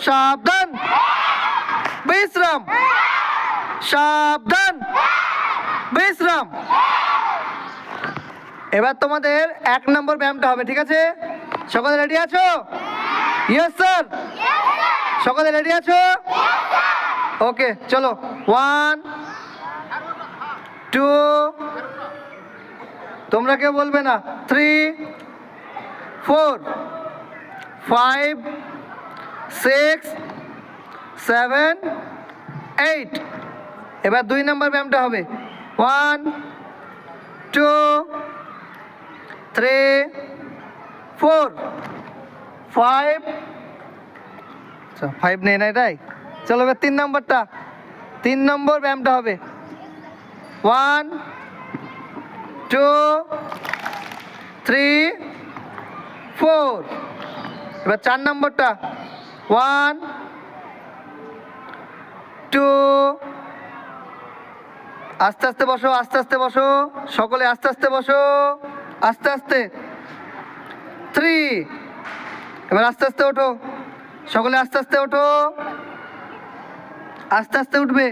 সাবধান, বিশ্রাম, সাবধান, বিশ্রাম। এবার তোমাদের 1 নম্বর ব্যায়ামটা হবে, ঠিক আছে? সকলে রেডি আছো? Yes sir. সকলে রেডি আছো? ওকে, চলো। 1 2, তোমরা কেউ বলবে না। 3 4 5 6 7 8। এবার 2 নম্বর ব্যায়ামটা হবে। 1 2 3 4 5। 5 নেই না এটাই। চলো এবার 3 নম্বরটা, 3 নম্বর ব্যায়ামটা হবে। 1 2 3 4। এবার 4 নম্বরটা। 1 2। আস্তে আস্তে বসো, আস্তে আস্তে বসো, সকলে আস্তে আস্তে বসো, আস্তে আস্তে। 3। এবার আস্তে আস্তে ওঠো, সকলে আস্তে আস্তে ওঠো, আস্তে আস্তে উঠবে।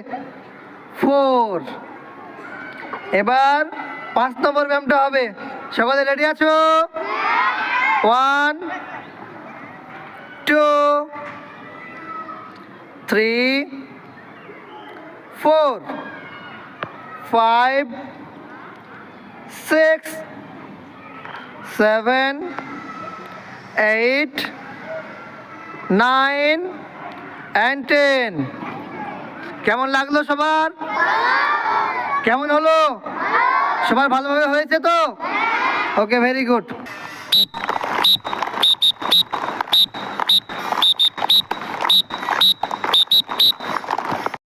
4। এবার 5 নম্বর ব্যায়ামটা হবে। সকলে রেডি আছো? 1 2 3 4 5 6 7 8 9 and 10। কেমন লাগলো সবার? কেমন হলো? সবার ভালোভাবে হয়েছে তো? ওকে, ভেরি গুড।